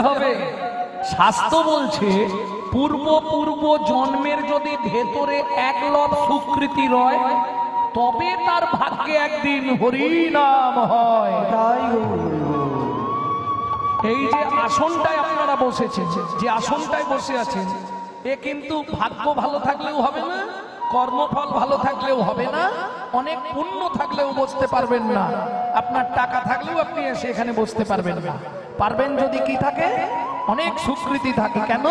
হবে শাস্ত্র বলছে পূর্ব পূর্ব জন্মের যদি ভেতরে এক লট সুকৃতি রয় তবে তার ভাগ্যে একদিন হরিনাম হয়। তাই এই যে আসনটায় আপনারা বসেছেন, যে আসনটায় বসে আছেন, এ কিন্তু ভাগ্য ভালো থাকলেও হবে না, কর্মফল ভালো থাকলেও হবে না, অনেক পুণ্য থাকলেও বসতে পারবেন না, আপনার টাকা থাকলেও আপনি এসে এখানে বসতে পারবেন না। পারবেন যদি কি থাকে, অনেক স্বীকৃতি থাকে। কেন?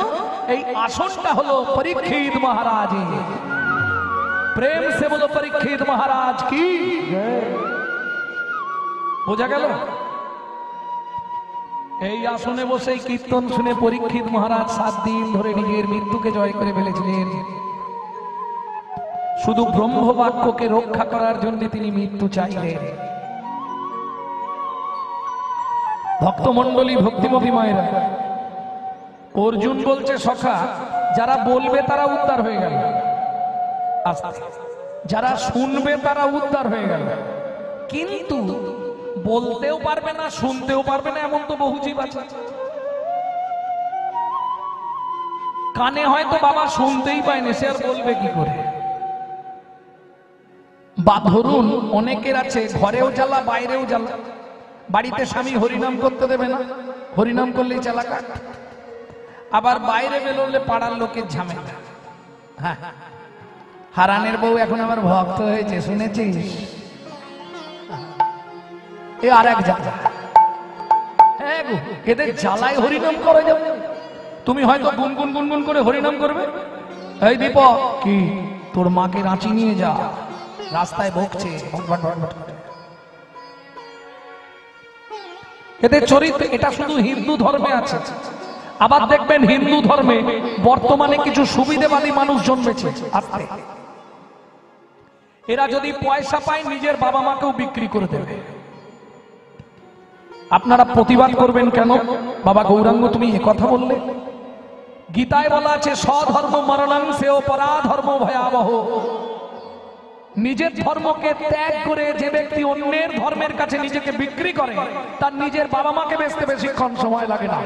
এই আসনটা হলো পরীক্ষিত মহারাজ। প্রেম সে বলো পরীক্ষিত মহারাজ কি। বোঝা গেল? এই আসনে বসে কীর্তন শুনে পরীক্ষিত মহারাজ 7 দিন ধরে নিজের মৃত্যুকে জয় করে ফেলেছিলেন। শুধু ব্রহ্মবাক্যকে রক্ষা করার জন্য তিনি মৃত্যু চাইলেন। ভক্তমণ্ডলী, ভক্তিমতী মায়েরা, অর্জুন বলছে সখা যারা বলবে তারা উদ্ধার হয়ে গেল, যারা শুনবে তারা উদ্ধার হয়ে গেল, কিন্তু বলতেও পারবে না শুনতেও পারবে না এমন তো বহু জীব আছে। কানে হয়তো বাবা শুনতেই পায়নি, সে আর বলবে কি করে? বা ধরুন অনেকের আছে ঘরেও জ্বালা বাইরেও জ্বালা, বাড়িতে স্বামী হরিনাম করতে দেবে না, হরিনাম করলেই জ্বালা কাট, আবার বাইরে বেরোলে পাড়ার লোকের ঝামেলা। হ্যাঁ, হারানের বউ এখন আমার ভক্ত হয়েছে শুনেছিস, এ আর এক জ্বালা। হ্যাঁ গো, এদের জ্বালায় হরিনাম করে যাবে। তুমি হয়তো গুনগুন গুনগুন করে হরিনাম করবে, এই দীপক কি তোর মাকে রাঁচি নিয়ে যা, রাস্তায় বকছে, এদের চরিত্র। এটা শুধু হিন্দু ধর্মে আছে। আবার দেখবেন হিন্দু ধর্মে বর্তমানে কিছু সুবিধাবাদী মানুষ জন্মেছে। এরা যদি পয়সা পায় নিজের বাবা মাকেও বিক্রি করে দেবে। আপনারা প্রতিবাদ করবেন কেন? বাবা গৌরাঙ্গ তুমি এ কথা বললে, গীতায় বলা আছে স্বধর্ম মরণং সেও পরাধর্ম ভয়াবহ। নিজের ধর্মকে ত্যাগ করে যে ব্যক্তি অন্যের ধর্মের কাছে নিজেকে বিক্রি করে তার নিজের বাবা মাকে বেচতে বেশিক্ষণ সময় লাগে না,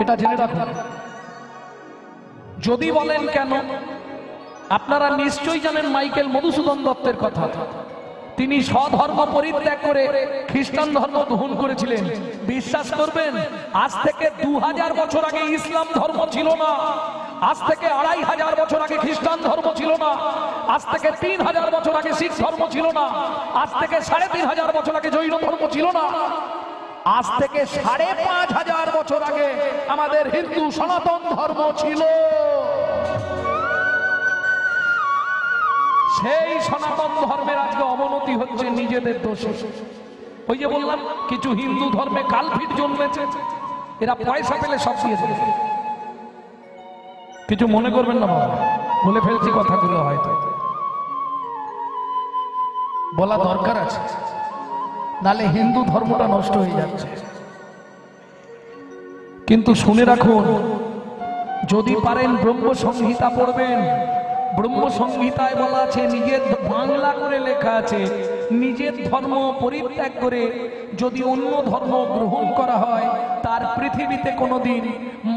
এটা জেনে রাখুন। যদি বলেন কেন, আপনারা নিশ্চয়ই জানেন মাইকেল মধুসূদন দত্তের কথা। তিনি স্বধর্ম পরিত্যাগ করে খ্রিস্টান ধর্ম গ্রহণ করেছিলেন। বিশ্বাস করবেন, আজ থেকে 2000 বছর আগে ইসলাম ধর্ম ছিল না, আজ থেকে 2500 বছর আগে খ্রিস্টান ধর্ম ছিল না, আজ থেকে 3000 বছর আগে শিখ ধর্ম ছিল না, আজ থেকে 3500 বছর আগে জৈন ধর্ম ছিল না, আজ থেকে 5500 বছর আগে আমাদের হিন্দু সনাতন ধর্ম ছিল। সেই সনাতন ধর্মের আজকে অবনতি হচ্ছে নিজেদের দোষে। ওই যে বললাম কিছু হিন্দু ধর্মে কালফিট জন্মেছে, এরা পয়সা পেলে সব দিয়ে দেবে। কিছু মনে করবেন না বাবা, বলে ফেলছি কথাগুলো, হয়তো বলা দরকার আছে, নালে হিন্দু ধর্মটা নষ্ট হয়ে যাচ্ছে। কিন্তু শুনে রাখুন, যদি পারেন ব্রহ্ম সংহিতা পড়বেন। ব্রহ্ম সংহিতায় বলা আছে, নিজের বাংলা করে লেখা আছে, নিজের ধর্ম পরিত্যাগ করে যদি অন্য ধর্ম গ্রহণ করা হয় তার পৃথিবীতে কোনোদিন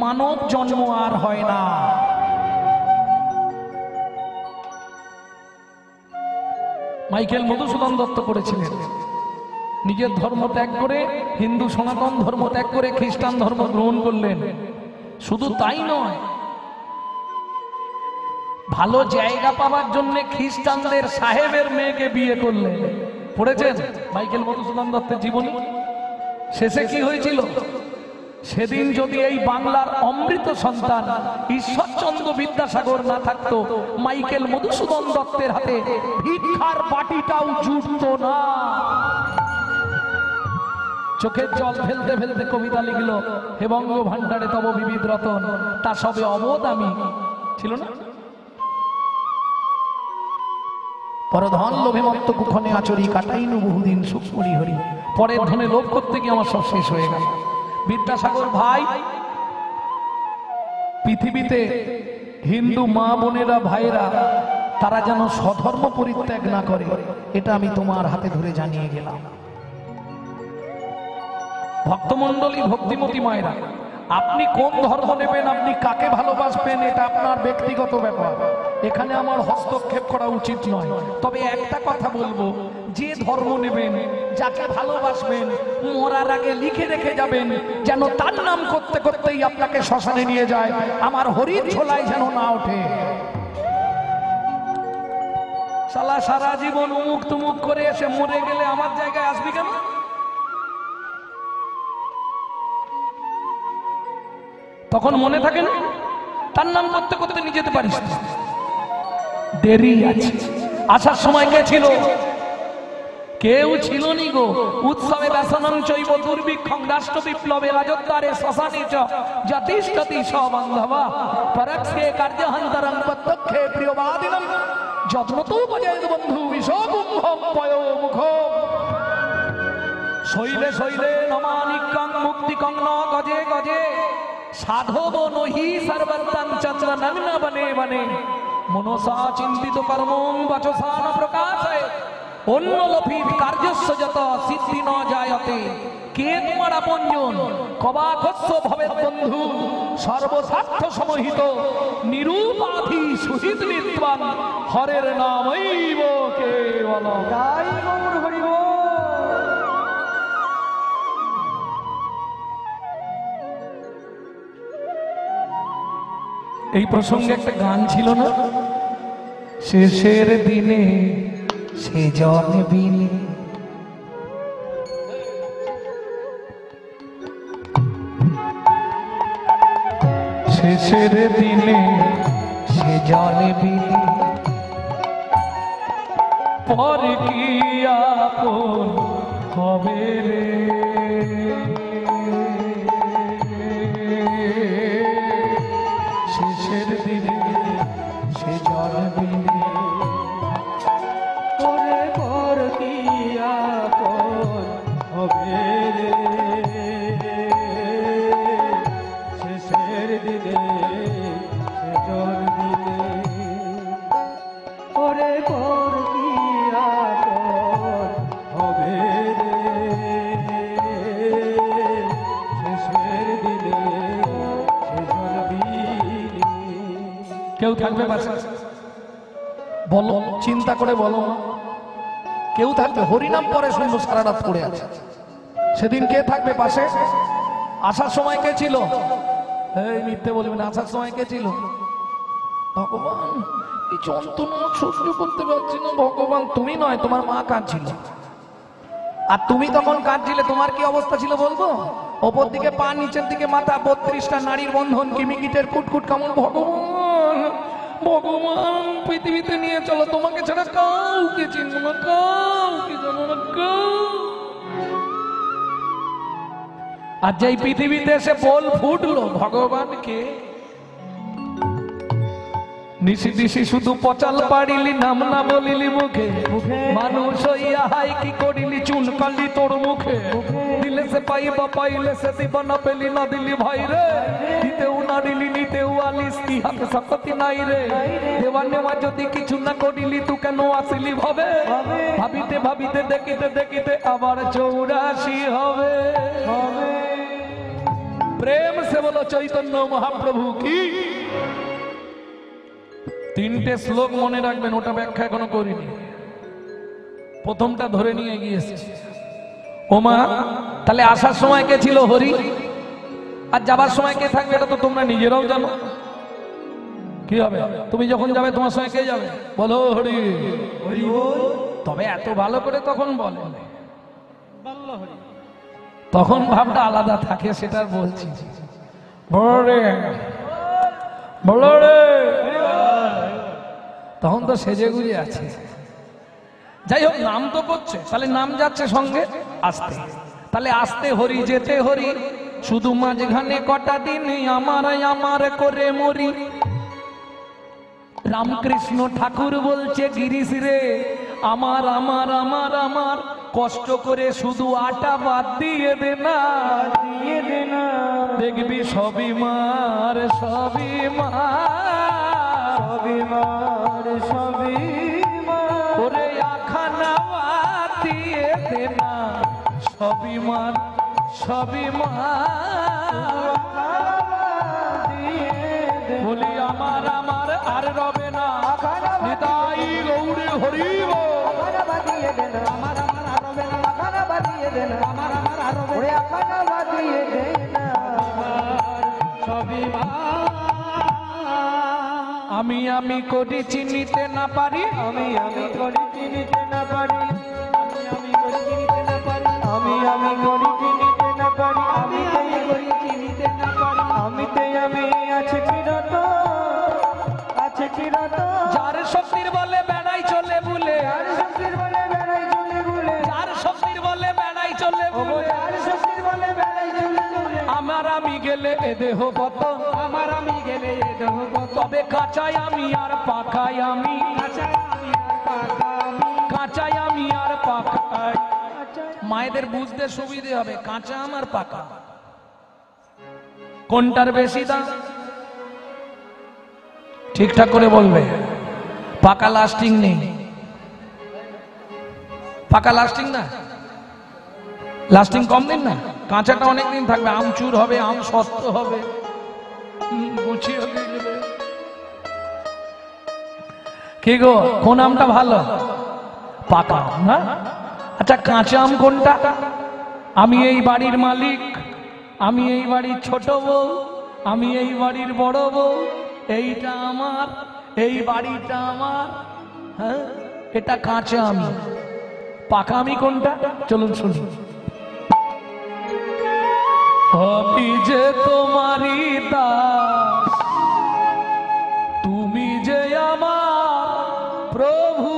মানব জন্ম আর হয় না। মাইকেল মধুসূদন দত্ত করেছিলেন, নিজের ধর্ম ত্যাগ করে হিন্দু সনাতন ধর্ম ত্যাগ করে খ্রিস্টান ধর্ম গ্রহণ করলেন। শুধু তাই নয়, ভালো জায়গা পাওয়ার জন্য খ্রিস্টানদের সাহেবের মেয়েকে বিয়ে করলেন। পড়েছেন মাইকেল মধুসূদন দত্তের জীবনী? শেষে কি হয়েছিল? সেদিন যদি এই বাংলার অমৃত সন্তান ঈশ্বরচন্দ্র বিদ্যাসাগর না থাকতো, মাইকেল মধুসূদন দত্তের হাতে ভিক্ষার বাটিটাও জুটত না। চোখের জল ফেলতে ফেলতে কবিতা লিখল, হে বঙ্গ ভান্ডারে তব বিবিধ রতন, তা সবে অবোধ আমি ছিল না। পরধন লোভে মত্ত কুক্ষণে আচরি, কাটাইনু বহুদিন সুখ করি হরি। পরের ধনে লোভ করতে গিয়ে আমার সব শেষ হয়ে গেল। বিদ্যাসাগর ভাই, পৃথিবীতে হিন্দু মা বোনেরা ভাইরা তারা যেন স্বধর্ম পরিত্যাগ না করে, এটা আমি তোমার হাতে ধরে জানিয়ে গেলাম। ভক্তমণ্ডলী, ভক্তিমতী মায়েরা, আপনি কোন ধর্ম নেবেন, আপনি কাকে ভালোবাসবেন, এটা আপনার ব্যক্তিগত ব্যাপার, এখানে আমার হস্তক্ষেপ করা উচিত নয়। তবে একটা কথা বলবো, যে ধর্ম নেবেন, যাকে ভালোবাসবেন, মরার আগে লিখে রেখে যাবেন যেন তার নাম করতে করতেই আপনাকে শ্মশানে নিয়ে যায়, আমার হরির ঝোলায় যেন না ওঠে। শালা সারা জীবন উমুক তুমুক করে এসে মরে গেলে আমার জায়গায় আসবি কেন? তখন মনে থাকে না, তার নাম করতে করতে নিয়ে যেতে পারিস, দেরি আছে। আসার সময় কে ছিল? কেউ ছিল নি গো। উৎসবে ব্যসনং চৈব দুর্ভিক্ষং রাষ্ট্র বিপ্লবে রাজদ্বারে শ্মশানে চ যতিষ্ঠতি সবান্ধবা পরক্ষে কার্যহন্তরং প্রত্যক্ষে প্রিয়বাদিনম যত্নতো বজেদ বন্ধু বিশকুম্ভং পয়োমুখম শৈলে শৈলে নমানিকং মুক্তিকং ন গজে গজে সাধব নহি সর্বত্রং চন্দ্র নগ্ন বনে বনে মনসা চিন্তিত কর্মং বচসা ন প্রকাশে অন্য লফিত কার্যস্য যত সিদ্ধি ন জায়তে। কে তোমার আপনজন? কবাকস্য ভবেৎ বন্ধু সর্বস্বার্থ সমহিত নিরূপাধি সুহিত নিত্বান হরের নামৈব কেবল। জয় গৌর হরি বল। এই প্রসঙ্গে একটা গান ছিল না, শেষের দিনে সে জন বিনে শেষের দিনে সে জন বিনে পর কি আপন হবে রে। শেষের দিনে সে জন বিনে পরে পর কি আপন হবে রে। শেষের দিনে সে জন বিনে পরে পর কি আপন হবে রে। শেষের দিনে সে জন বিনে। কেউ থাকবে পাশে? বলো, চিন্তা করে বলো। কেউ থাকবে? হরিনাম পরে শুনবো, সারা রাত পড়ে আছে। সেদিন কে থাকবে পাশে? আসার সময় কে ছিল? এই মিথ্যে বলবি না, আসার সময় কে ছিল? ভগবান, এই যন্ত্রণা সহ্য করতে পারছি না ভগবান। তুমি নয়, তোমার মা কাঁদছিল। আর তুমি তখন কাঁদছিলে, তোমার কি অবস্থা ছিল বলবো? ওপর দিকে পা, নিচের দিকে মাথা, 32টা নারীর বন্ধন, কিমিকিটের কুটকুট কামড়। ভগবান ভগবান, পৃথিবীতে নিয়ে চলো, তোমাকে ছাড়া কাউকে চিনব না, কাউকে জানো না, আর যেই পৃথিবীতে এসে বল ফুটলো ভগবানকে, নিশি দিশি শুধু পচাল পাড়িলি, নাম না বলিলি মুখে, মানুষ হইয়া হাই কি করিলি, চুন কালি তোর মুখে। দিলে সে পাইবা, পাইলে সে দিবা, না পেলি না দিলি ভাই রে। দিতেও না দিলি, নিতেও আলিস, কি হাতে শক্তি নাই রে। দেওয়া নেওয়া যদি কিছু না করিলি, তু কেন আসিলি ভাবে? ভাবিতে ভাবিতে দেখিতে দেখিতে আবার 84 হবে। প্রেম সে বলো চৈতন্য মহাপ্রভু কি। তিনটে শ্লোক মনে রাখবেন, ওটা ব্যাখ্যা এখনো করিনি, প্রথমটা ধরে নিয়ে গিয়েছে। ওমা, তাহলে আসার সময় কে ছিল? হরি। আর যাবার সময় কে থাকবে এটা তো তোমরা নিজেরাও জানো। কি হবে? তুমি যখন যাবে তোমার সঙ্গে কে যাবে? বলো হরি হরি বল। তবে এত ভালো করে তখন বলে, তখন ভাবটা আলাদা থাকে, সেটা বলছি। বলো রে, তখন তো সেজে গুজে আছে। যাই হোক, নাম তো করছে, তাহলে নাম যাচ্ছে সঙ্গে আসতে। তাহলে আসতে হরি, যেতে হরি, শুধু মাঝখানে কটা দিন আমার আমার করে মরি। রামকৃষ্ণ ঠাকুর বলছে, গিরিশ রে আমার আমার আমার আমার, কষ্ট করে শুধু আটা বাদ দিয়ে দে না, দিয়ে দে না, দেখবি সবই মার, সবই মার, সবই মার সবই মার ওরে আখানা দিয়ে দে না সবই মার সবই মার বলি আমার আমার আর রবে না নিতাই গৌরে হরিব আমার আমার আর রবে না আখানা বাঁধিয়ে দে না আমার আমার আর রবে ওরে আখানা বাঁধিয়ে দে না সবই মার আমি আমি করি চিনিতে না পারি আমি করি চিনিতে না পারি আমি করি চিনিতে না পারি আমি করি চিনিতে না পারি আমি করি চিনিতে না পারি আমিতে আমি আছে চিরত যার শক্তির বলে বেড়াই চলে বুলে আর শক্তির বলে বেড়াই চলে বলে যার শক্তির বলে বেড়াই চলে বুলে আর শক্তির বলে বেড়াই চলে চলে আমার আমি গেলে এ দেহ পতন আমার আমি গেলে এ দেহ পতন তবে কাঁচাই আমি আর পাকাই আমি কাঁচাই আমি আর পাকা আমি কাঁচাই আমি আর পাকাই মায়েদের বুঝতে সুবিধে হবে কাঁচা আম আর পাকা কোনটার বেশি দাম ঠিকঠাক করে বলবে পাকা লাস্টিং নেই পাকা লাস্টিং না লাস্টিং কম দিন না কাঁচাটা অনেক দিন থাকবে আমচুর হবে আম শক্ত হবে গুছিয়ে দিলে। কি গো কোন আমটা ভালো পাকা আম না আচ্ছা কাঁচা আম কোনটা আমি এই বাড়ির মালিক আমি এই বাড়ির ছোট বউ আমি এই বাড়ির বড় বউ এইটা আমার এই বাড়িটা আমার হ্যাঁ এটা কাঁচা আমি পাকা আমি কোনটা চলুন শুনি আমি যে তোমারই দাস তুমি যে আমার প্রভু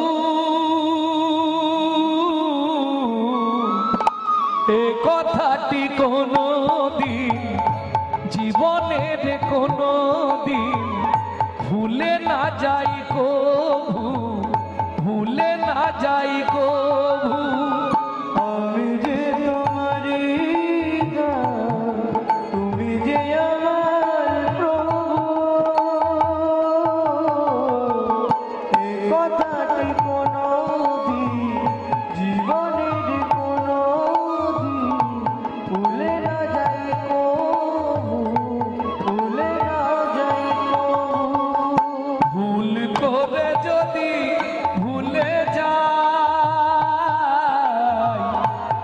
এ কথাটি কোনো দিন জীবনের কোনো দিন ভুলে না যাই কভু ভুলে না যাই কভু আমি যে তোমারই দাস, তুমি যে আমার প্রভু এই কথাটি কোনোদিন জীবনের কোনোদিন ভুলে না যাই কভু ভুলে না যাই কভু ভুল করে যদি ভুলে যাই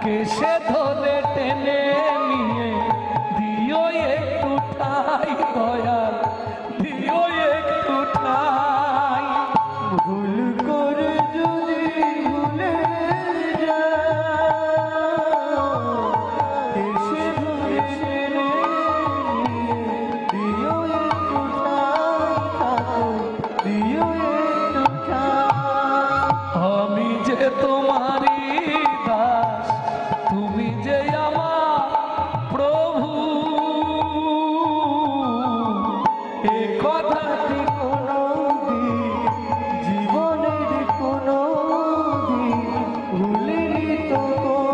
কেসে ধরে টেনে নিয়ে দিও একটু ঠাই দয়াল দিও একটু ঠাই ভুল করে যদি ভুলে যাই এসে ধরে টেনে দিও একটু ঠাই ঠাকুর দিও একটু ঠাই আমি যে তোমারই দাস তুমি যে আমার প্রভু এ কথাটি কোনোদিন জীবনের কোনোদিন ভুলিনি তো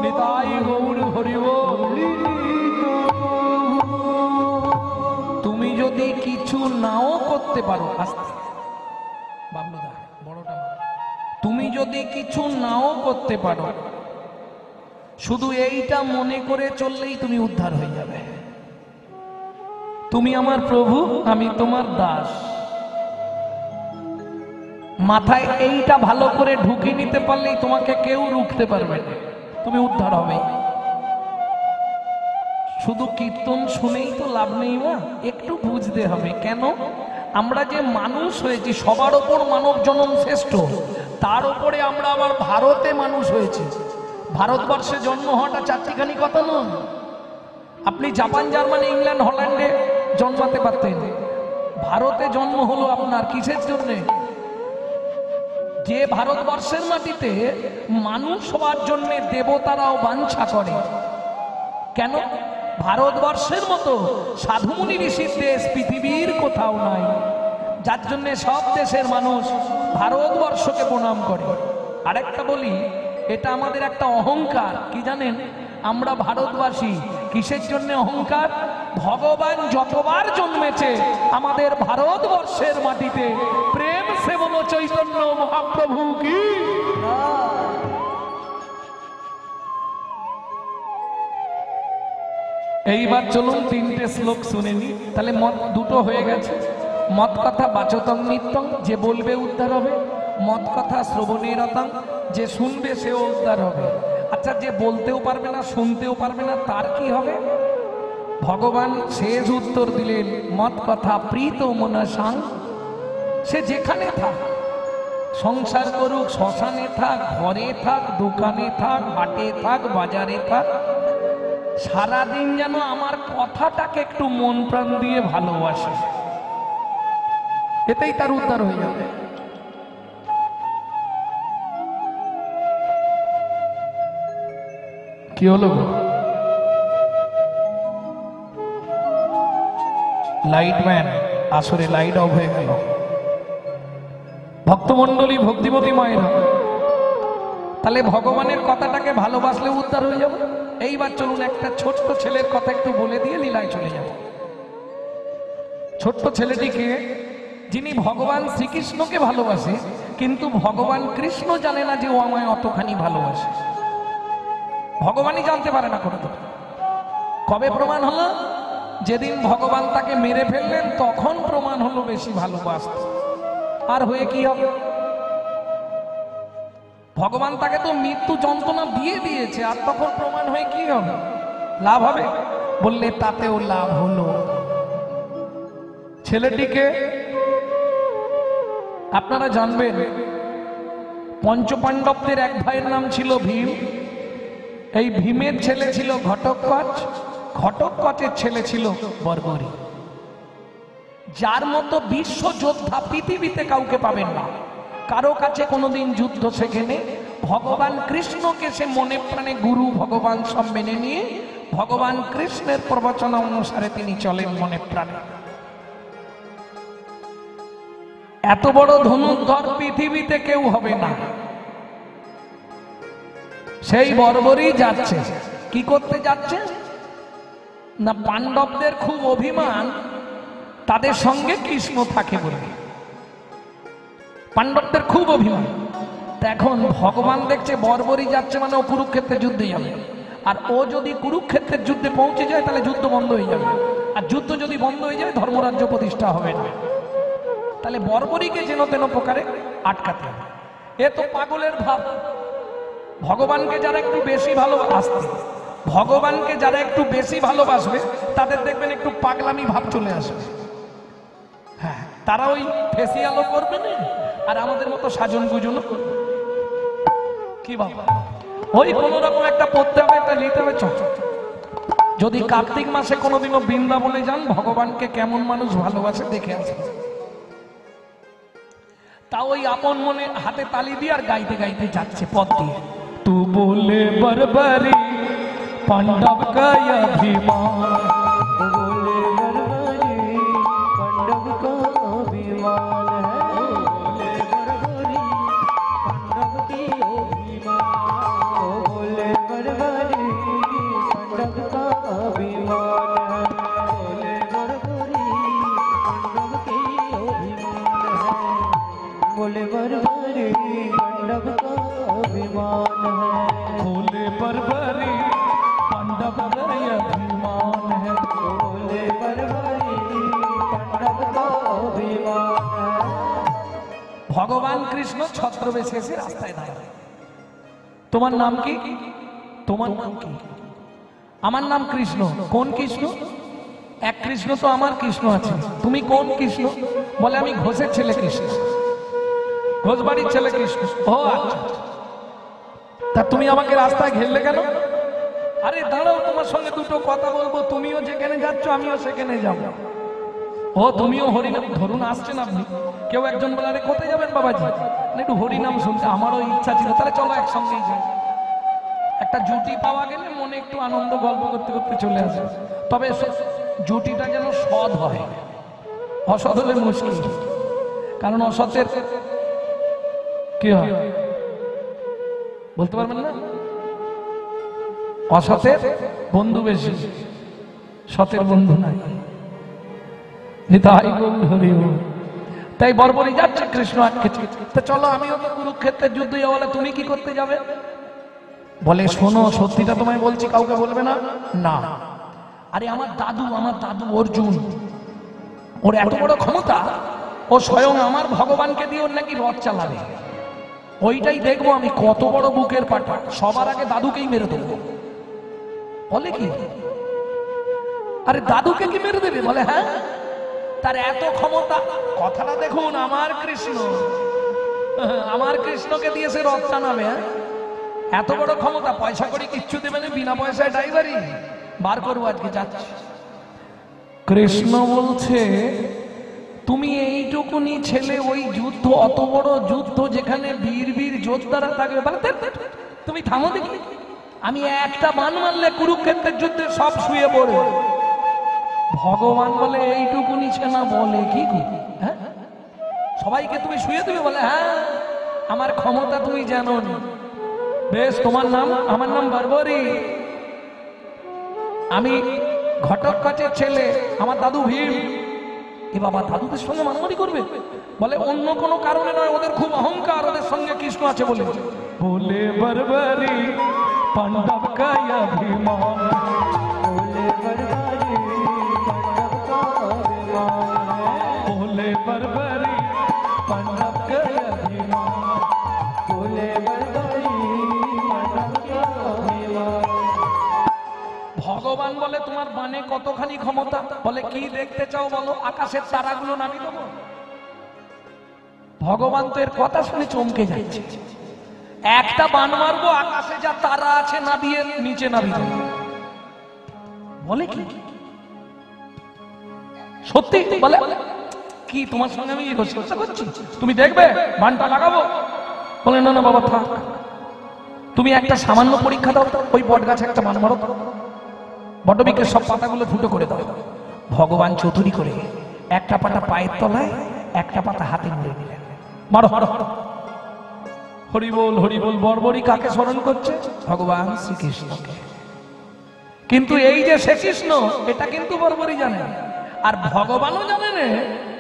নিতাই গৌর হরিব ভুলিনি তো তুমি যদি কিছু নাও করতে পারো আস্তে বাবলুদা বড়টা মার। তুমি যদি কিছু নাও করতে পারো শুধু এইটা মনে করে চললেই তুমি উদ্ধার হয়ে যাবে তুমি আমার প্রভু আমি তোমার দাস মাথায় এইটা ভালো করে ঢুকে নিতে পারলেই তোমাকে কেউ রুখতে পারবে না তুমি উদ্ধার হবে শুধু কীর্তন শুনেই তো লাভ নেই না একটু বুঝতে হবে কেন আমরা যে মানুষ হয়েছি সবার ওপর মানব জনম শ্রেষ্ঠ তার উপরে আমরা আবার ভারতে মানুষ হয়েছি ভারতবর্ষে জন্ম হওয়াটা চারটিখানি কথা নয় আপনি জাপান জার্মানি ইংল্যান্ড হল্যান্ডে জন্মাতে পারতেন ভারতে জন্ম হলো আপনার কিসের জন্যে যে ভারতবর্ষের মাটিতে মানুষ হওয়ার জন্য দেবতারাও বাঞ্ছা করে কেন ভারতবর্ষের মতো সাধুমুনি ঋষির দেশ পৃথিবীর কোথাও নাই যার জন্য সব দেশের মানুষ ভারতবর্ষকে প্রণাম করে আরেকটা বলি এটা আমাদের একটা অহংকার কি জানেন আমরা ভারতবাসী কিসের জন্য অহংকার ভগবান যতবার জন্মেছে আমাদের ভারতবর্ষের মাটিতে, প্রেম সে বলো চৈতন্য মহাপ্রভু কি। এইবার চলুন তিনটে শ্লোক শুনে নি, তাহলে মত দুটো হয়ে গেছে। মত কথা বাচতং নিত্যং, যে বলবে উদ্ধার হবে। মত কথা শ্রবণেরতং, যে শুনবে সেও উদ্ধার হবে। আচ্ছা, যে বলতেও পারবে না শুনতেও পারবে না তার কি হবে? ভগবান শেষ উত্তর দিলেন, মত কথা প্রীত মনসাং, সে যেখানে থাক, সংসার করুক, শ্মশানে থাক, ঘরে থাক, দোকানে থাক, হাটে থাক, বাজারে থাক, সারাদিন যেন আমার কথাটাকে একটু মন প্রাণ দিয়ে ভালোবাসে, এতেই তার উদ্ধার হয়ে যাবে। কি হলো? লাইটম্যান, আসরে লাইট অফ হয়ে গেল। ভক্তমন্ডলী, ভক্তিমতী মায়েরা, তাহলে ভগবানের কথাটাকে ভালোবাসলে উদ্ধার হয়ে যাবে। এইবার চলুন একটা ছোট্ট ছেলের কথা একটু বলে দিয়ে লীলায় চলে যাব। ছোট্ট ছেলেটিকে, যিনি ভগবান শ্রীকৃষ্ণকে ভালোবাসে, কিন্তু ভগবান কৃষ্ণ জানে না যে ও আমায় অতখানি ভালোবাসে। ভগবানই জানতে পারে না কোনো। কবে প্রমাণ হলো? যেদিন ভগবান তাকে মেরে ফেললেন তখন প্রমাণ হলো বেশি ভালোবাসত। আর হয়ে কি হবে? ভগবান তাকে তো মৃত্যু যন্ত্রণা দিয়ে দিয়েছে, আর তখন প্রমাণ হয়ে কি হবে? লাভ হবে? বললে তাতেও লাভ হলো। ছেলেটিকে আপনারা জানবেন, পঞ্চপাণ্ডবদের এক ভাইয়ের নাম ছিল ভীম। এই ভীমের ছেলে ছিল ঘটোৎকচ, ঘটোৎকচের ছেলে ছিল বর্বরী। যার মতো বিশ্ব যোদ্ধা পৃথিবীতে কাউকে পাবেন না, কারো কাছে কোনোদিন যুদ্ধ শেখেনি। ভগবান কৃষ্ণকে সে মনে প্রাণে গুরু ভগবান সব মেনে নিয়ে ভগবান কৃষ্ণের প্রবচনা অনুসারে তিনি চলেন মনে প্রাণে। এত বড় ধনুর্ধর পৃথিবীতে কেউ হবে না। সেই বর্বরী যাচ্ছে, কি করতে যাচ্ছে না, পাণ্ডবদের খুব অভিমান তাদের সঙ্গে কৃষ্ণ থাকে বলে। পাণ্ডবদের খুব অভিমান। এখন ভগবান দেখছে বর্বরী যাচ্ছে মানে ও কুরুক্ষেত্রের যুদ্ধে যাবে, আর ও যদি কুরুক্ষেত্রের যুদ্ধে পৌঁছে যায় তাহলে যুদ্ধ বন্ধ হয়ে যাবে, আর যুদ্ধ যদি বন্ধ হয়ে যায় ধর্মরাজ্য প্রতিষ্ঠা হবে না। তাহলে বর্বরীকে যেন তেন প্রকারে আটকাতে হবে। এ তো পাগলের ভাব। ভগবানকে যারা একটু বেশি ভালোবাসবে, ভগবানকে যারা একটু বেশি ভালোবাসবে তাদের দেখবেন একটু পাগলামি ভাব চলে আসবে। হ্যাঁ, তারা ওই ফেসিয়ালও করবে না, আর আমাদের মতো সাজন গুজনও করবে। কি বাবা, ওই কোন রকম একটা পড়তে হবে, একটা নিতে হবে। যদি কার্তিক মাসে কোনোদিনও বৃন্দাবনে যান, ভগবানকে কেমন মানুষ ভালোবাসে দেখে আসবে। তা ওই আপন মনে হাতে তালি দিয়ে আর গাইতে গাইতে যাচ্ছে পথ দিয়ে। তু বলে বরবরি পাণ্ডব কা অভিমান, बोले बरबरी पांडव का अभिमान है। बोले बरबरी पांडव की अभिमान, बोले बरबरी पांडव का अभिमान है। बोले बरबरी पांडव की अभिमान है। बोले बरबरी पांडव का अभिमान है। बोले बरबरी पांडव का अभिमान है। बोले बरबरी पांडव का अभिमान है। ভগবান কৃষ্ণ ছত্রবেশে এসে রাস্তায় দাঁড়ায়। তোমার নাম কি? তোমার নাম কি? আমার নাম কৃষ্ণ। কোন কৃষ্ণ? এক কৃষ্ণ তো আমার কৃষ্ণ আছে। তুমি কোন কৃষ্ণ? বলে আমি ঘোষের ছেলে কৃষ্ণ, ঘোষ বাড়ির ছেলে কৃষ্ণ। ও আচ্ছা, তা তুমি আমাকে রাস্তায় ঘেরলে কেন? আরে দাঁড়াও, তোমার সঙ্গে দুটো কথা বলবো। তুমিও যেখানে যাচ্ছ আমিও সেখানে যাব। ও তুমিও হরিনাম, ধরুন আসছেন আপনি, কেউ একজন বলে আরে কোথায় যাবেন বাবাজি, একটু হরিনাম শুনতে, আমারও ইচ্ছা ছিল, তাহলে চলো একসঙ্গেই যাই। একটা জুটি পাওয়া গেলে মনে একটু আনন্দ, গল্প করতে করতে চলে আসে। তবে জুটিটা যেন সৎ হয়, অসৎ হলে মুশকিল। কারণ অসতের কি হয় বলতে পারবেন না, অসতের বন্ধু বেশি। সতের বন্ধু নাই। নিতাই গৌর হরি বল। তাই বর্বরী যাচ্ছে কৃষ্ণ আটকেছে। তো চলো আমিও তো কুরুক্ষেত্রের যুদ্ধে যাবো। বলে তুমি কি করতে যাবে? বলে শোনো সত্যিটা তোমায় বলছি, কাউকে বলবে না। না, আরে আমার দাদু অর্জুন, ওর এত বড় ক্ষমতা, ও স্বয়ং আমার ভগবানকে দিয়ে ওর নাকি রথ চালাবে। ওইটাই দেখবো আমি, কত বড় বুকের পাটা, সবার আগে দাদুকেই মেরে দেবো। বলে কি, আরে দাদুকে কি মেরে দেবে? বলে হ্যাঁ, তার এত ক্ষমতা। কথাটা দেখুন, আমার কৃষ্ণকে দিয়ে সে রথ টানাবে। এত বড় ক্ষমতা, পয়সা করে কিচ্ছু দেবে না, বিনা পয়সায় ড্রাইভারি বার করবো আজকে যাচ্ছি। কৃষ্ণ বলছে তুমি এইটুকুনি ছেলে, ওই যুদ্ধ, অত বড় যুদ্ধ যেখানে বীর বীর যোদ্ধারা থাকবে, তুমি থামো দেখি। আমি একটা বান মারলে কুরুক্ষেত্রের যুদ্ধে সব শুয়ে পড়ে। ভগবান বলে এইটুকুনি ছেনা বলে কি, হ্যাঁ সবাইকে তুমি শুয়ে দেবে? বলে হ্যাঁ, আমার ক্ষমতা তুমি জানো না। বেশ, তোমার নাম? আমার নাম বর্বরী, আমি ঘটোৎকচের ছেলে, আমার দাদু ভীম। এ বাবা, দাদুদের সঙ্গে মারামারি করবে? বলে অন্য কোনো কারণে নয়, ওদের খুব অহংকার, ওদের সঙ্গে কৃষ্ণ আছে বলে। বলে বর্বরী পাণ্ডব কা অভিমান, बोले बरबारी पांडव का अभिमान, बोले बर्बरी पांडव का अभिमान, बोले बरबारी पांडव का अभिमान। ভগবান বলে তোমার বানে কতখানি ক্ষমতা? বলে কি দেখতে চাও বলো? আকাশের তারাগুলো নামিয়ে দেবো। ভগবান তো এর কথা শুনে চমকে যাচ্ছে। একটা বান মারবো, আকাশে যা তারা আছে নামিয়ে নিচে নামিয়ে দেবো। বলে কি সত্যি? বলে কি তোমার সঙ্গে আমি রসিকতা করছি? তুমি দেখবে বানটা লাগাবো? বলে না না বাবা থাক, তুমি একটা সামান্য পরীক্ষা দাও, ওই বট গাছে একটা বান মারো, বটবৃক্ষের সব পাতাগুলো ফুটো করে দাও। ভগবান চতুরি করে একটা পাতা পায়ের তলায়, একটা পাতা হাতে মুড়ে নিলেন। মারো মারো। হরি বল হরি বল। বর্বরী কাকে স্মরণ করছে? ভগবান শ্রীকৃষ্ণকে। কিন্তু এই যে শ্রীকৃষ্ণ, এটা কিন্তু বর্বরী জানে, আর ভগবানও জানেন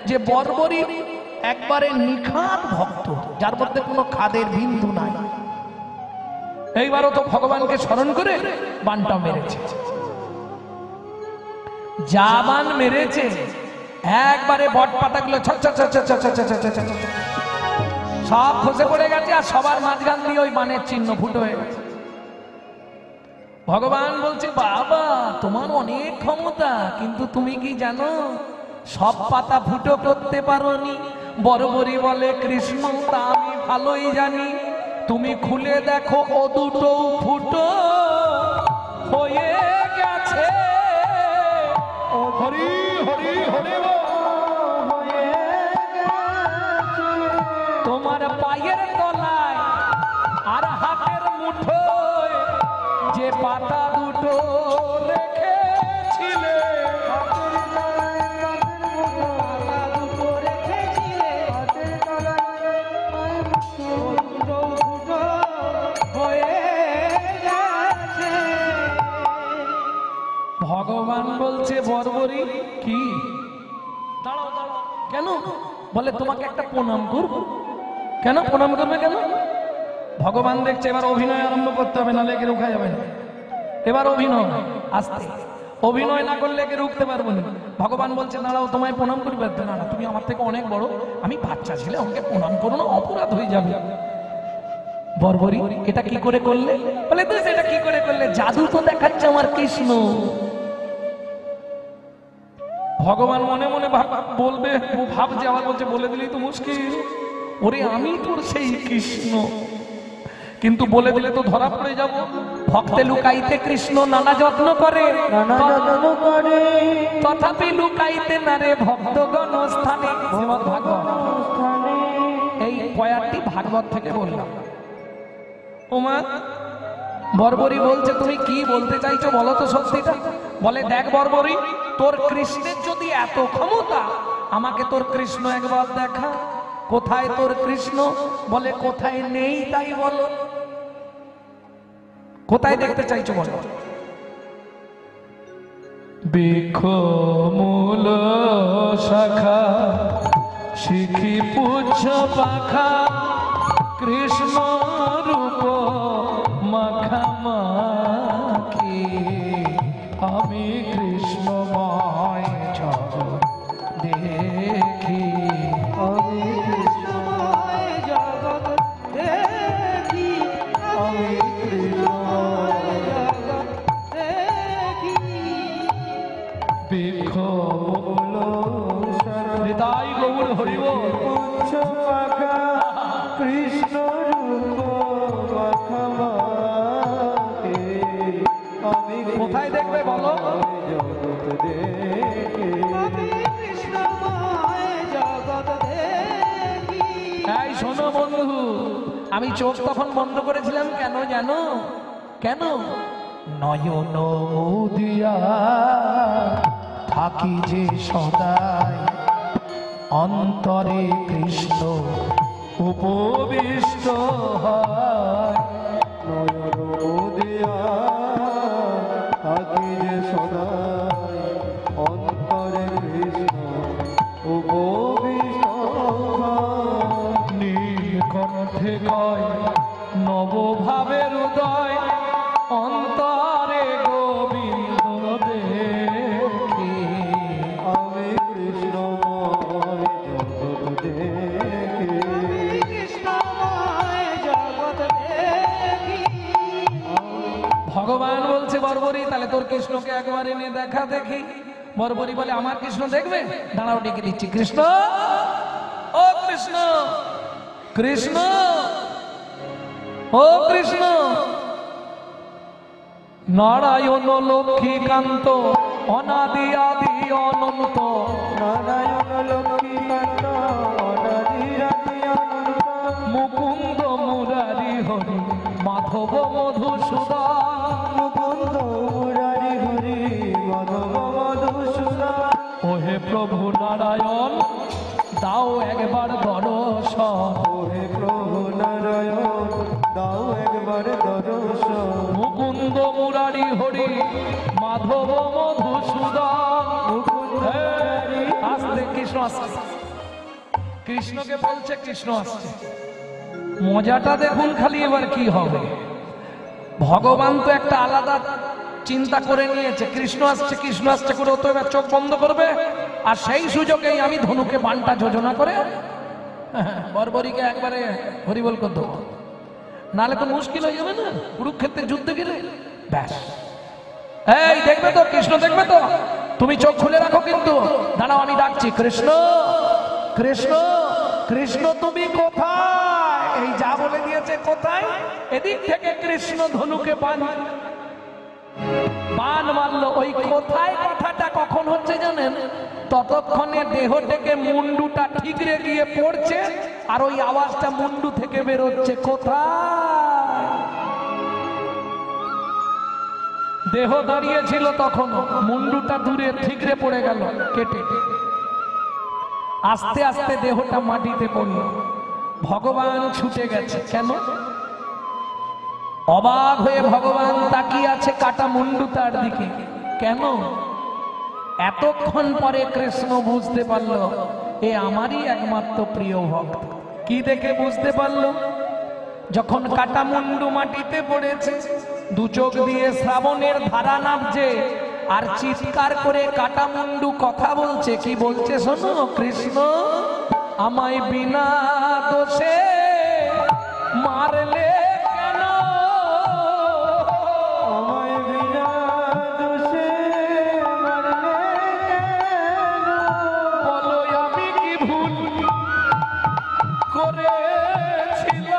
যে বর্বরী একবারে নিখাত ভক্ত, যার মধ্যে কোনো খাদের বিন্দু নাই। এইবারও তো ভগবানকে স্মরণ করে বানটা মেরেছে। যা বান মেরেছে একবারে বট পাতাগুলো সব খসে পড়ে গেছে, আর সবার মাঝখান দিয়ে ওই বানের চিহ্ন ফুটো হয়ে গেছে। ভগবান বলছে বাবা তোমার অনেক ক্ষমতা, কিন্তু তুমি কি জানো সব পাতা ফুটো করতে পারোনি? বর্বরী বলে কৃষ্ণ তা আমি ভালোই জানি, তুমি খুলে দেখো ও দুটো ফুটো হয়ে গেছে। ও হরি হরি হরি হয়ে গেছে তোমার পায়ের তলায় আর হাতের মুঠোয় যে পাতা দুটো রেখেছিলে, হাতের তলায় পাতা দুটো রেখেছিলে, হাতের তলায় পায়ের দুটো ফুটো হয়ে গেছে। ভগবান বলছে বর্বরী কি? দাঁড়াও দাঁড়াও। কেন? বলে তোমাকে একটা প্রণাম করব। কেন প্রণাম করবে? কেন? ভগবান দেখছে এবার অভিনয় আরম্ভ করতে হবে, নাহলে একে রোকা যাবে না। এবার অভিনয় আস্তে, অভিনয় না করলে একে রুখতে পারবো না। ভগবান বলছে দাঁড়াও তোমায় প্রণাম করবে। না না, তুমি আমার থেকে অনেক বড়, আমি বাচ্চা ছেলে, আমাকে প্রণাম করো না, অপরাধ হয়ে যাবে। বর্বরী এটা কি করে করলে? বলে তুই এটা কি করে করলে? জাদু তো দেখাচ্ছে আমার কৃষ্ণ। ভগবান মনে মনে বলবে, ভাবছে, আবার বলছে বলে দিলেই তো মুশকিল, ওরে আমি তোর সেই কৃষ্ণ, কিন্তু বলে দিলে তো ধরা পড়ে যাব। ভক্তে লুকাইতে কৃষ্ণ নানা যত্ন করে, নানা যত্ন করে, তথাপি লুকাইতে না রে ভক্তগণ স্থানে। ভাগবত, স্থানে। এই কয়েকটি ভাগবত থেকে বললাম। ওমা বর্বরী বলছে তুমি কি বলতে চাইছো বলো তো সত্যিটা। বলে দেখ বর্বরী, তোর কৃষ্ণের যদি এত ক্ষমতা, আমাকে তোর কৃষ্ণ একবার দেখা। কোথায় তোর কৃষ্ণ? বলে কোথায় নেই তাই বলো। কোথায় দেখতে চাইছো বলো? বৃক্ষ মূল শাখা শিখি পুচ্ছ পাখা কৃষ্ণ রূপ মাখামাখি আমি কৃষ্ণময় জগৎ দেখি আমি কৃষ্ণময় জগৎ দেখি আমি কৃষ্ণময় জগৎ দেখি বৃক্ষ মূল শাখা হৃদয় গৌর হরিব পুচ্ছ পাখা কৃষ্ণ রূপ মাখামাখি আমি কোথায় দেখবে বলো? জগৎ দেখি আমি কৃষ্ণময় জগৎ দেখি এই শোনো বন্ধু, আমি চোখ তখন বন্ধ করেছিলাম কেন জানো? কেন? নয়ন মুদিয়া থাকি যে সদাই অন্তরে কৃষ্ণ উপবিষ্ট হয়। নয়ন মুদিয়া থাকি যে সদাই অন্তরে কৃষ্ণ উপবিষ্ট হয়। নীলকণ্ঠে কয় নবভাবের উদয় অন্তরে গোবিন্দ দেখি আমি কৃষ্ণময় জগৎ দেখি কৃষ্ণময় জগৎ দেখি ভগবান বলছে বর্বরী তাহলে তোর কৃষ্ণকে একবার এনে দেখা দেখি। বর্বরী বলে আমার কৃষ্ণ দেখবে, দাঁড়াও ডেকে দিচ্ছি। কৃষ্ণ, ও কৃষ্ণ, কৃষ্ণ, ও কৃষ্ণ। নারায়ণ লক্ষ্মীকান্ত অনাদি আদি অনন্ত নারায়ণ লক্ষ্মীকান্ত অনাদিরাদি অনন্ত মুকুন্দ মুরারি হরি মাধব মধুসূদন মুকুন্দ মুরারি হরি মাধব মধুসূদন ওহে প্রভু নারায়ণ দাও একবার দর্শন ওহে প্রভু নারায়ণ দাও একবার দর্শন মুকুন্দ মুরারি হরি মাধব মধুসূদন আসতে কৃষ্ণ আসছে, কৃষ্ণকে বলছে কৃষ্ণ আসছে। মজাটা দেখুন খালি এবার কি হবে। ভগবান তো একটা আলাদা চিন্তা করে নিয়েছে, কৃষ্ণ আসছে কৃষ্ণ আসছে করে ও তো এবার চোখ বন্ধ করবে, আর সেই সুযোগেই আমি ধনুকে বানটা যোজনা করে বর্বরীকে একবারে হরিবল করে দেবো, নাহলে তো মুশকিল হয়ে যাবে না কুরুক্ষেত্রে যুদ্ধে গেলে। ব্যাস, এই দেখবে তো কৃষ্ণ দেখবে তো, তুমি চোখ খুলে রাখো কিন্তু। দাঁড়াও আমি ডাকছি, কৃষ্ণ কৃষ্ণ কৃষ্ণ তুমি কোথায়? এই যা বলে দিয়েছে কোথায়, এদিক থেকে কৃষ্ণ ধনুকে বান মারলো। ওই কোথায় কথাটা কখন হচ্ছে জানেন? ততক্ষণে দেহ থেকে মুন্ডুটা ঠিকরে গিয়ে পড়ছে, আর ওই আওয়াজটা মুন্ডু থেকে বেরোচ্ছে কোথায়। দেহ দাঁড়িয়ে ছিল তখন, মুন্ডুটা দূরে ঠিকরে পড়ে গেল কেটে, আস্তে আস্তে দেহটা মাটিতে পড়ল। ভগবান ছুটে গেছে কেন? অবাক হয়ে ভগবান তাকিয়ে আছে কাটা মুন্ডুটার দিকে। কেন? এতক্ষণ পরে কৃষ্ণ বুঝতে পারলো এ আমারই একমাত্র প্রিয় ভক্ত। কি দেখে বুঝতে পারলো? যখন কাটা মুন্ডু মাটিতে পড়েছে, দু চোখ দিয়ে শ্রাবণের ধারা নামছে, আর চিৎকার করে কাটা মুন্ডু কথা বলছে। কি বলছে শোনো, কৃষ্ণ আমায় বিনা দোষে মারলে কেন? আমায় বিনা দোষে মারলে কেন? বলো আমি কি ভুল করেছিলাম,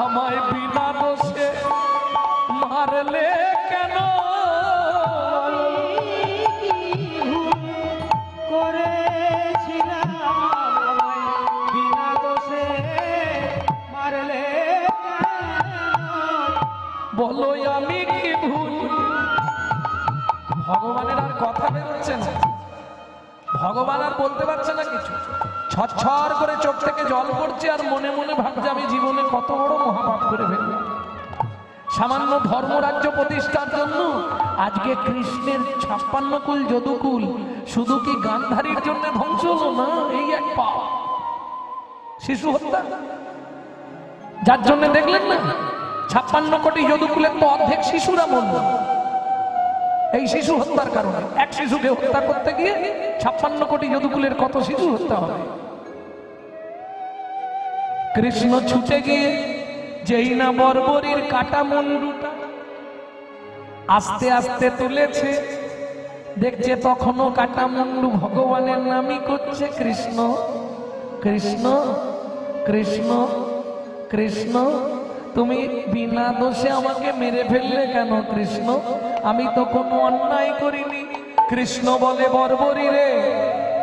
আমায় বিনা দোষে মারলে কেন? বলো আমি কি ভুল। ভগবানের আর কথা বেরোচ্ছে না, ভগবান আর বলতে পারছে না কিছু। ছটছর করে চোখ থেকে জল পড়ছে, আর মনে মনে ভাবছে আমি জীবনে কত বড় মহাপাপ করে ফেললাম। সামান্য ধর্মরাজ্য প্রতিষ্ঠার জন্য আজকে কৃষ্ণের 56 কুল যদুকুল শুধু কি গান্ধারীর জন্য ধ্বংস হলো না, এই এক পাপ শিশু হত্যা, যার জন্য দেখলেন না 56 কোটি যদুকুলের তো অর্ধেক শিশুরা মরল এই শিশু হত্যার কারণে। এক শিশুকে হত্যা করতে গিয়ে 56 কোটি যদুকুলের কত শিশু হত্যা হবে। কৃষ্ণ ছুটে গিয়ে যেই না বর্বরীর কাটা মুন্ডুটা আস্তে আস্তে তুলেছে, দেখছে তখনও কাটা মুন্ডু ভগবানের নামই করছে কৃষ্ণ কৃষ্ণ কৃষ্ণ কৃষ্ণ। তুমি বিনা দোষে আমাকে মেরে ফেললে কেন কৃষ্ণ? আমি তো কোনো অন্যায় করিনি। কৃষ্ণ বলে, বর্বরী রে,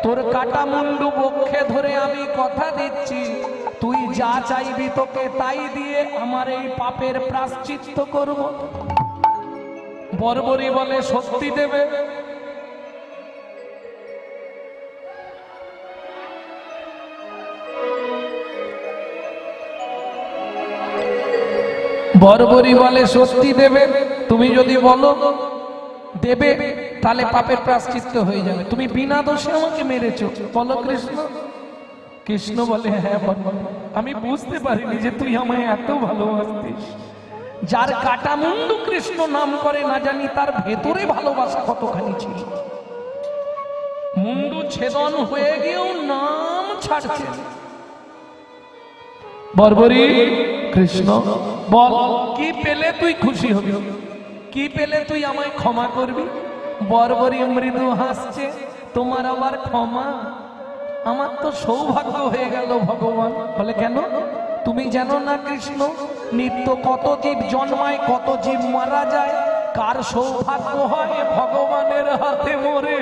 তোর কাটা মুন্ডু বক্ষে ধরে আমি কথা দিচ্ছি, তুই যা চাইবি তোকে তাই দিয়ে আমার এই পাপের প্রায়শ্চিত্ত করব। বর্বরী বলে, সত্যি দেবে? বর্বরী বলে, সত্যি দেবে? তুমি যদি বলো দেবে তাহলে পাপের প্রায়শ্চিত্ত হয়ে যাবে। তুমি বিনা দোষে আমাকে মেরেছো, বলো কৃষ্ণ। কৃষ্ণ বলে, হ্যাঁ বর্বরী, আমি বুঝতে পারিনি যে তুই আমায় এত ভালোবাসতিস। যার কাটা মুন্ডু কৃষ্ণ নাম করে না জানি তার ভেতরে ভালোবাসা কতখানি ছিল। মুন্ডু ছেদন হয়ে গিয়েও নাম ছাড়ছে। বর্বরী, কৃষ্ণ বল, কি পেলে তুই খুশি হবি? কি পেলে তুই আমায় ক্ষমা করবি? বর্বরী মৃদু হাসছে, তোমার আবার ক্ষমা? আমার তো সৌভাগ্য হয়ে গেল ভগবান। বলে, কেন? তুমি জানো না কৃষ্ণ, নিত্য কত জীব জন্মায়, কত জীব মারা যায়, কার সৌভাগ্য হয় ভগবানের হাতে মরে